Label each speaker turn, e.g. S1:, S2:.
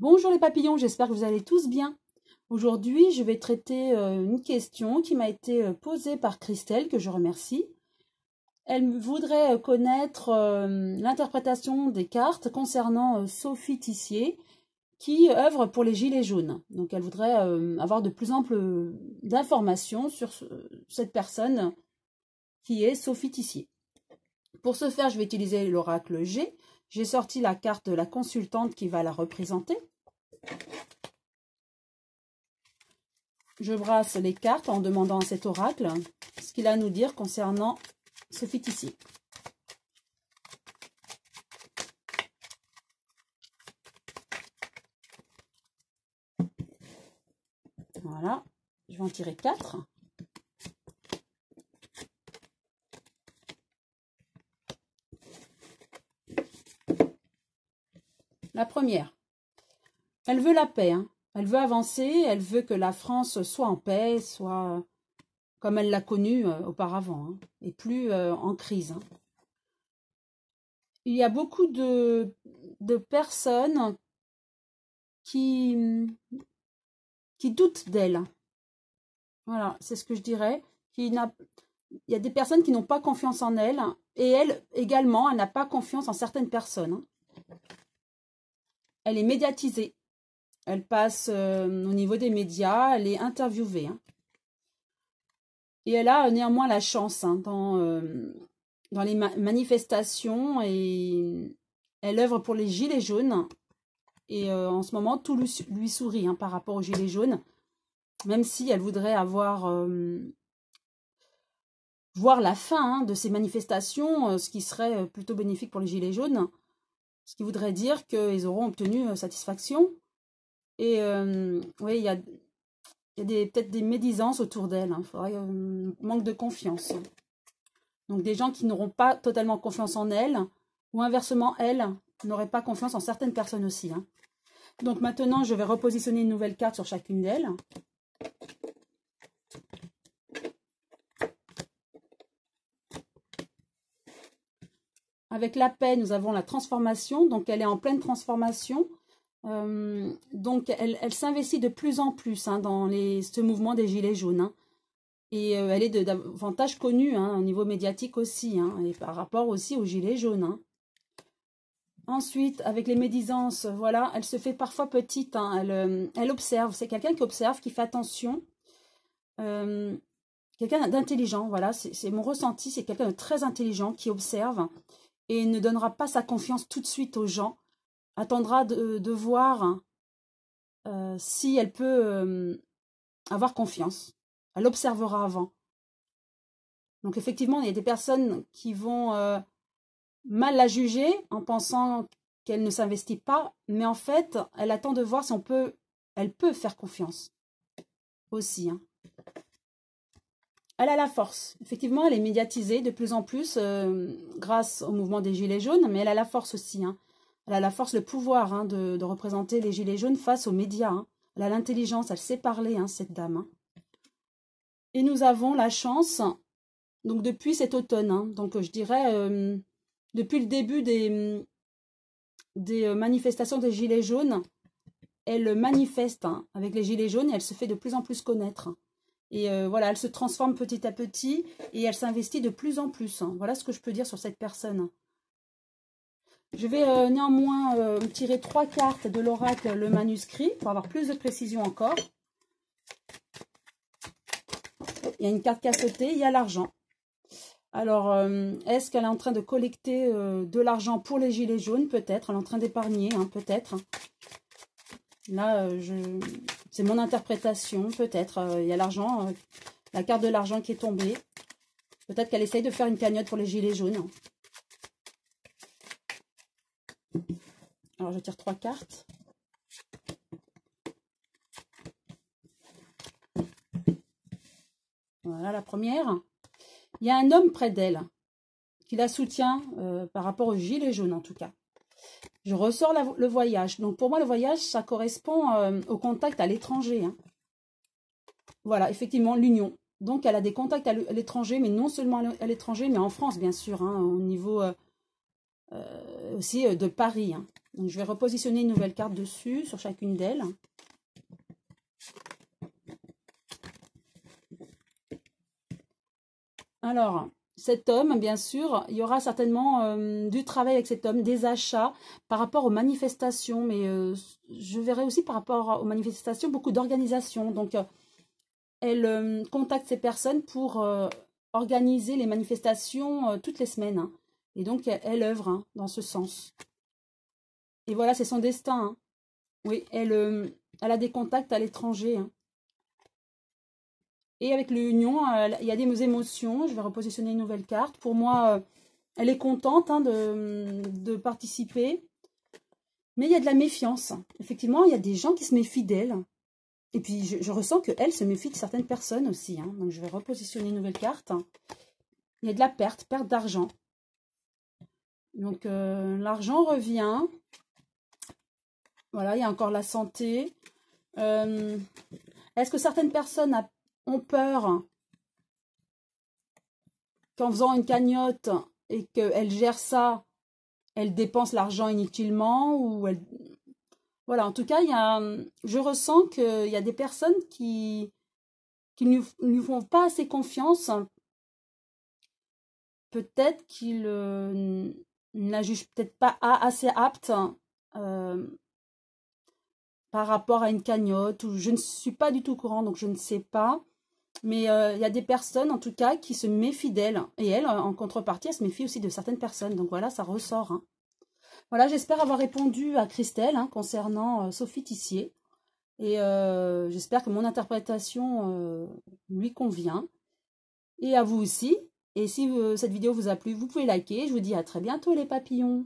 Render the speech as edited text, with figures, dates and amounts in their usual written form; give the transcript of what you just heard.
S1: Bonjour les papillons, j'espère que vous allez tous bien. Aujourd'hui, je vais traiter une question qui m'a été posée par Christelle, que je remercie. Elle voudrait connaître l'interprétation des cartes concernant Sophie Tissier, qui œuvre pour les Gilets jaunes. Donc elle voudrait avoir de plus amples d'informations sur cette personne qui est Sophie Tissier. Pour ce faire, je vais utiliser l'oracle G. J'ai sorti la carte de la consultante qui va la représenter. Je brasse les cartes en demandant à cet oracle ce qu'il a à nous dire concernant Sophie Tissier. Voilà, je vais en tirer 4. La première, elle veut la paix, hein. Elle veut avancer, elle veut que la France soit en paix, soit comme elle l'a connue auparavant, hein, et plus en crise. Hein. Il y a beaucoup de personnes qui doutent d'elle. Voilà, c'est ce que je dirais. Il y a des personnes qui n'ont pas confiance en elle, et elle également, elle n'a pas confiance en certaines personnes. Hein. Elle est médiatisée. Elle passe au niveau des médias, elle est interviewée. Hein. Et elle a néanmoins la chance dans les manifestations, et elle œuvre pour les Gilets jaunes. Et en ce moment, tout lui sourit par rapport aux Gilets jaunes, même si elle voudrait voir la fin de ces manifestations, ce qui serait plutôt bénéfique pour les Gilets jaunes, ce qui voudrait dire qu'ils auront obtenu satisfaction. Et oui, il y a peut-être des médisances autour d'elle. Hein. Manque de confiance. Donc des gens qui n'auront pas totalement confiance en elle, ou inversement, elle n'aurait pas confiance en certaines personnes aussi. Hein. Donc maintenant, je vais repositionner une nouvelle carte sur chacune d'elles. Avec la paix, nous avons la transformation. Donc elle est en pleine transformation. Donc elle s'investit de plus en plus dans ce mouvement des Gilets jaunes. Hein. Et elle est davantage connue au niveau médiatique aussi, et par rapport aussi aux Gilets jaunes. Hein. Ensuite, avec les médisances, voilà, elle se fait parfois petite. Hein. Elle observe, c'est quelqu'un qui observe, qui fait attention. Quelqu'un d'intelligent, voilà, c'est mon ressenti, c'est quelqu'un de très intelligent qui observe et ne donnera pas sa confiance tout de suite aux gens. Attendra de voir si elle peut avoir confiance. Elle observera avant. Donc effectivement, il y a des personnes qui vont mal la juger en pensant qu'elle ne s'investit pas, mais en fait, elle attend de voir si elle peut faire confiance aussi. Hein. Elle a la force. Effectivement, elle est médiatisée de plus en plus grâce au mouvement des Gilets jaunes, mais elle a la force aussi. Hein. Elle a la force, le pouvoir de représenter les Gilets jaunes face aux médias. Hein. Elle a l'intelligence, elle sait parler, cette dame. Hein. Et nous avons la chance, donc depuis cet automne, donc je dirais depuis le début des manifestations des Gilets jaunes, elle manifeste avec les Gilets jaunes et elle se fait de plus en plus connaître. Et voilà, elle se transforme petit à petit et elle s'investit de plus en plus. Hein. Voilà ce que je peux dire sur cette personne. Je vais néanmoins tirer 3 cartes de l'oracle, le manuscrit, pour avoir plus de précision encore. Il y a une carte qui a sauté, il y a l'argent. Alors, est-ce qu'elle est en train de collecter de l'argent pour les Gilets jaunes? Peut-être. Elle est en train d'épargner, peut-être. Là, c'est mon interprétation, peut-être. Il y a l'argent, la carte de l'argent qui est tombée. Peut-être qu'elle essaye de faire une cagnotte pour les Gilets jaunes. Alors, je tire 3 cartes. Voilà la première. Il y a un homme près d'elle qui la soutient par rapport aux Gilets jaunes, en tout cas. Je ressors le voyage. Donc, pour moi, le voyage, ça correspond au contact à l'étranger. Hein. Voilà, effectivement, l'union. Donc, elle a des contacts à l'étranger, mais non seulement à l'étranger, mais en France, bien sûr, au niveau aussi de Paris. Hein. Donc, je vais repositionner une nouvelle carte dessus, sur chacune d'elles. Alors, cet homme, bien sûr, il y aura certainement du travail avec cet homme, des achats par rapport aux manifestations, mais je verrai aussi par rapport aux manifestations beaucoup d'organisation. Donc, elle contacte ces personnes pour organiser les manifestations toutes les semaines. Hein. Et donc, elle œuvre hein, dans ce sens. Et voilà, c'est son destin. Hein. Oui, elle a des contacts à l'étranger. Hein. Et avec l'union, il y a des émotions. Je vais repositionner une nouvelle carte. Pour moi, elle est contente hein, de participer. Mais il y a de la méfiance. Effectivement, il y a des gens qui se méfient d'elle. Et puis, je ressens qu'elle se méfie de certaines personnes aussi. Hein. Donc, je vais repositionner une nouvelle carte. Il y a de la perte d'argent. Donc, l'argent revient. Voilà, il y a encore la santé. Est-ce que certaines personnes ont peur qu'en faisant une cagnotte et qu'elles gèrent ça, elles dépensent l'argent inutilement ou elles... Voilà, en tout cas, je ressens qu'il y a des personnes qui ne lui font pas assez confiance. Peut-être qu'ils ne la jugent peut-être pas assez apte par rapport à une cagnotte. Ou je ne suis pas du tout au courant, donc je ne sais pas. Mais il y a des personnes, en tout cas, qui se méfient d'elle. Et elle, en contrepartie, elle se méfie aussi de certaines personnes. Donc voilà, ça ressort. Hein. Voilà, j'espère avoir répondu à Christelle hein, concernant Sophie Tissier. Et j'espère que mon interprétation lui convient. Et à vous aussi. Et si cette vidéo vous a plu, vous pouvez liker. Je vous dis à très bientôt les papillons.